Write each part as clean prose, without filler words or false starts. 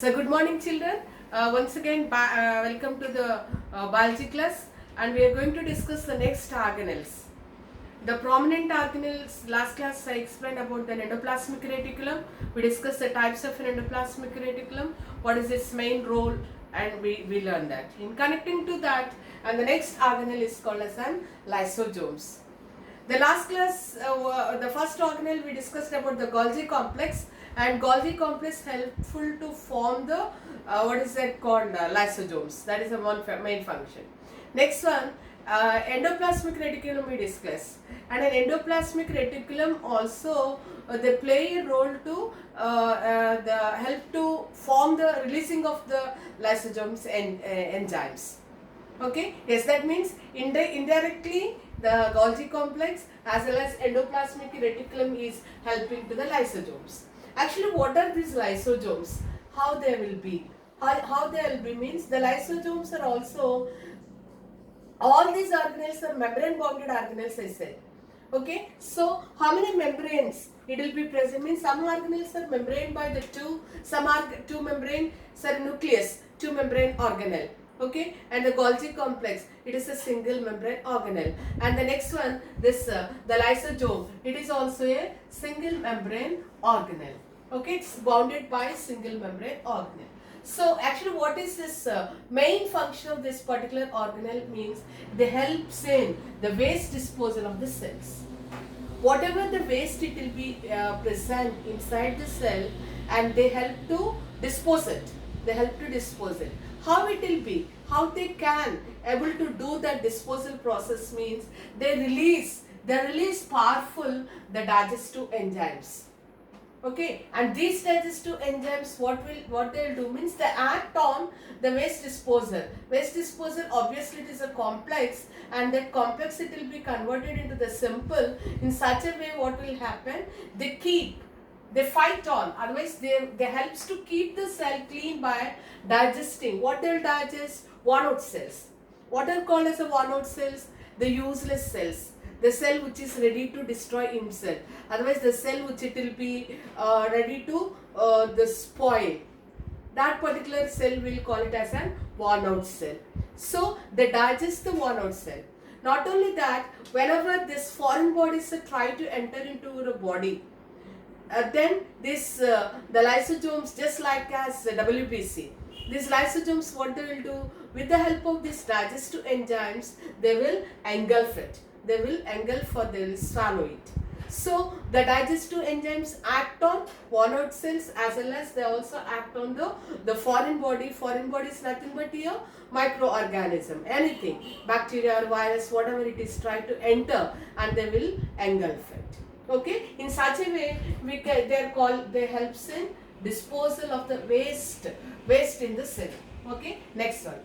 So good morning children. Once again welcome to the biology class, and we are going to discuss the next organelles. The prominent organelles, last class I explained about the endoplasmic reticulum. We discussed the types of an endoplasmic reticulum, what is its main role, and we learned that. In connecting to that, and the next organelle is called as an lysosomes. The last class, the first organelle we discussed about the Golgi complex, and Golgi complex helpful to form the what is that called lysosomes. That is the one main function. Next one, endoplasmic reticulum we discussed, and an endoplasmic reticulum also they play a role to the help to form the releasing of the lysosomes and enzymes. Okay, yes, that means indirectly the Golgi complex as well as endoplasmic reticulum is helping to the lysosomes. Actually, what are these lysosomes? How they will be? How they will be means the lysosomes are also, all these organelles are membrane bounded organelles, I said. Okay, so how many membranes it will be present means some organelles are membrane by the some are two membrane, nucleus, two membrane organelle. Okay, and the Golgi complex, it is a single membrane organelle. And the next one, this the lysosome, it is also a single membrane organelle. Okay, it's bounded by single membrane organelle. So actually what is this main function of this particular organelle means they helps in the waste disposal of the cells. Whatever the waste, it will be present inside the cell, and they help to dispose it. They help to dispose it. How it will be? How they can able to do that disposal process means they release powerful the digestive enzymes. Okay, and these digestive enzymes, what they will do means they act on the waste disposal. Waste disposal, obviously it is a complex, and that complex it will be converted into the simple in such a way. What will happen? They fight on, otherwise they helps to keep the cell clean by digesting. What they will digest? Worn-out cells. What are called as the worn-out cells? The useless cells. The cell which is ready to destroy himself. Otherwise the cell which it will be ready to the spoil. That particular cell will call it as an worn-out cell. So they digest the worn-out cell. Not only that, whenever this foreign bodies try to enter into the body, then this the lysosomes, just like as WBC, these lysosomes, what they will do with the help of these digestive enzymes, they will engulf it. They will engulf or they will swallow it. So the digestive enzymes act on worn-out cells as well as they also act on the foreign body. Foreign body is nothing but here microorganism, anything, bacteria or virus, whatever it is, try to enter and they will engulf it. Okay, in such a way they helps in disposal of the waste in the cell. Okay, next one.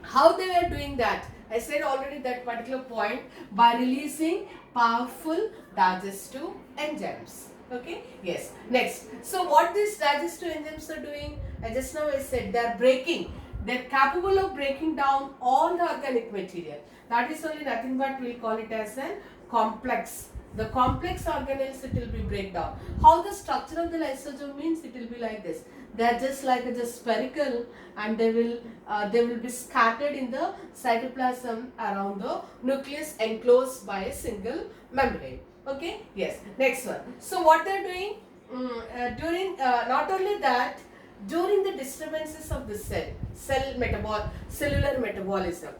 How they are doing that? I said already that particular point, by releasing powerful digestive enzymes. Okay, yes. Next, so what these digestive enzymes are doing? Just now I said they are breaking. They are capable of breaking down all the organic material. That is only nothing but we will call it as a complex. The complex organelles, it will be breakdown. How the structure of the lysosome means, it will be like this. They are just like just spherical, and they will be scattered in the cytoplasm around the nucleus, enclosed by a single membrane. Okay, yes. Next one. So what they are doing during not only that, during the disturbances of the cellular metabolism.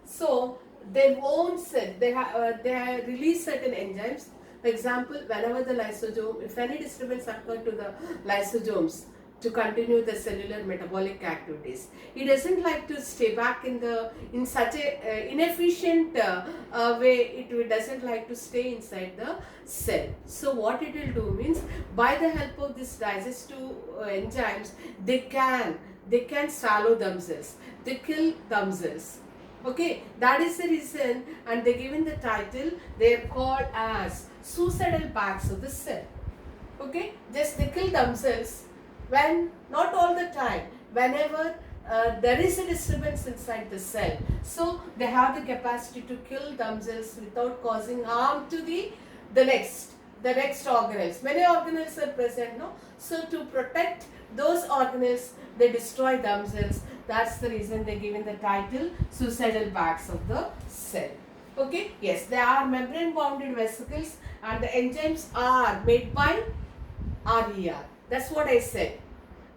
So their own cell, they release certain enzymes. For example, whenever the lysosome, if any disturbance occur to the lysosomes to continue the cellular metabolic activities, it doesn't like to stay back in such a inefficient way. It doesn't like to stay inside the cell. So what it will do means, by the help of this digestive enzymes, they can swallow themselves, they kill themselves. Okay, that is the reason, and they given the title, they are called as suicidal bags of the cell. Okay, just they kill themselves when, not all the time, whenever there is a disturbance inside the cell. So they have the capacity to kill themselves without causing harm to the next organelles. Many organelles are present, no? So to protect those organelles, they destroy themselves. That's the reason they given the title suicidal bags of the cell. Okay, yes, they are membrane bounded vesicles and the enzymes are made by RER. That's what I said.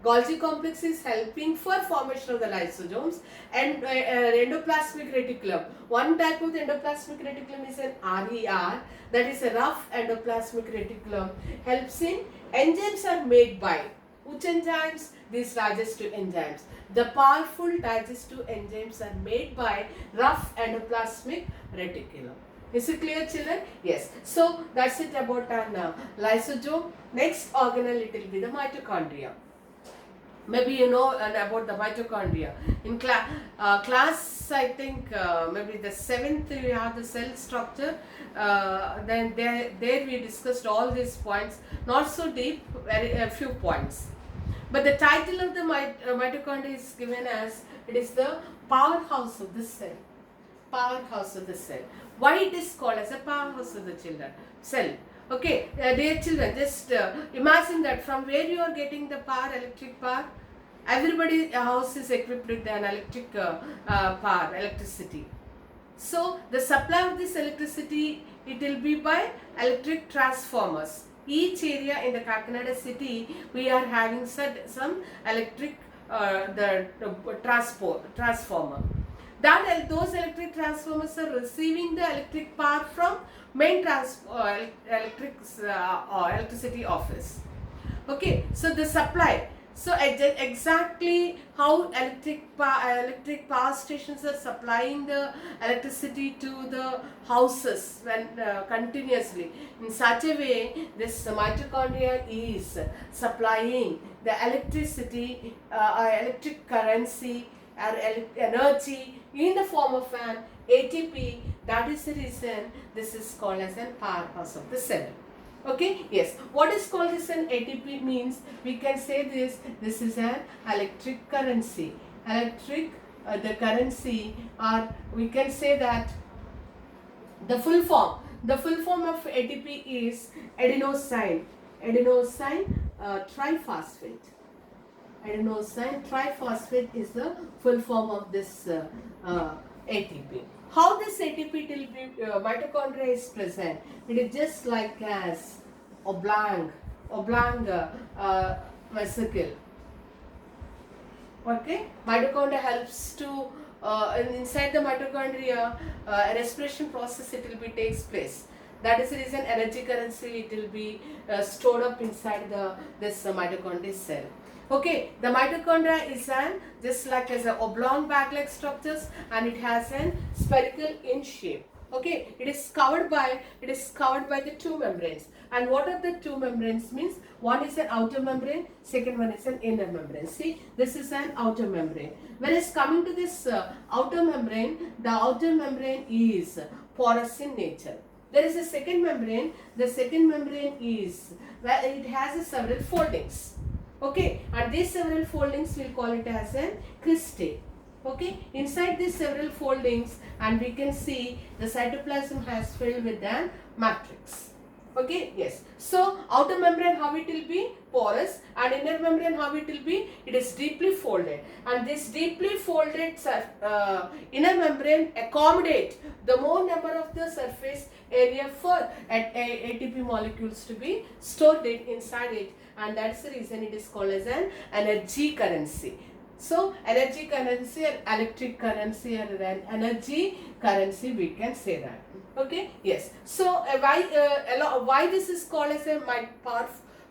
Golgi complex is helping for formation of the lysosomes and endoplasmic reticulum. One type of the endoplasmic reticulum is an RER, that is a rough endoplasmic reticulum. Helps in enzymes are made by which enzymes? These digestive enzymes. The powerful digestive enzymes are made by rough endoplasmic reticulum. Is it clear, children? Yes. So that's it about an lysosome. Next organelle, it will be the mitochondria. Maybe you know about the mitochondria. In class, I think maybe the 7th we have the cell structure. Then there we discussed all these points. Not so deep, very a few points. But the title of the mitochondria is given as, it is the powerhouse of the cell. Powerhouse of the cell. Why it is called as a powerhouse of the cell? Okay, dear children, just imagine that from where you are getting the power, electric power. Everybody's house is equipped with an electric power, electricity. So the supply of this electricity, it will be by electric transformers. Each area in the Kakinada city, we are having some electric transformer. Those electric transformers are receiving the electric power from main electricity office. Okay, so the supply. So exactly how electric power stations are supplying the electricity to the houses when continuously. In such a way, this mitochondria is supplying the electricity, electric currency, or energy in the form of an ATP. That is the reason this is called as a powerhouse of the cell. Okay, yes. What is called as an ATP means, we can say this is an electric currency. The currency, or we can say that the full form of ATP is adenosine triphosphate. Adenosine triphosphate is the full form of this ATP. How this ATP will be mitochondria is present? It is just like as oblong vesicle. Okay, mitochondria helps to inside the mitochondria respiration process, it will be takes place. That is the reason energy currency, it will be stored up inside this mitochondrial cell. Okay, the mitochondria is just like as a oblong bag-like structures, and it has an spherical in shape. Okay, it is covered by the two membranes. And what are the two membranes means? One is an outer membrane, second one is an inner membrane. See, this is an outer membrane. When it's coming to this outer membrane, the outer membrane is porous in nature. There is a second membrane. The second membrane is, well, it has several foldings. Okay, and these several foldings, we'll call it as an cristae. Okay, inside these several foldings, and we can see the cytoplasm has filled with an matrix. Okay, yes. So outer membrane, how it will be? Porous. And inner membrane, how it will be? It is deeply folded. And this deeply folded inner membrane accommodate the more number of the surface area for ATP molecules to be stored inside it. And that's the reason it is called as an energy currency. So energy currency or electric currency or an energy currency, we can say that. Okay, yes. So why this is called as a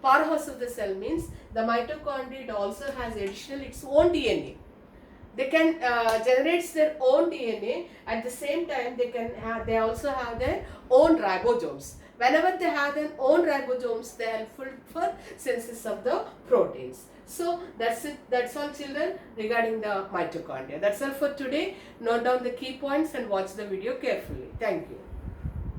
powerhouse of the cell means the mitochondria, it also has additional its own DNA. They can generate their own DNA. At the same time, they also have their own ribosomes. Whenever they have their own ribosomes, they are helpful for synthesis of the proteins. So that's it. That's all, children, regarding the mitochondria. That's all for today. Note down the key points and watch the video carefully. Thank you.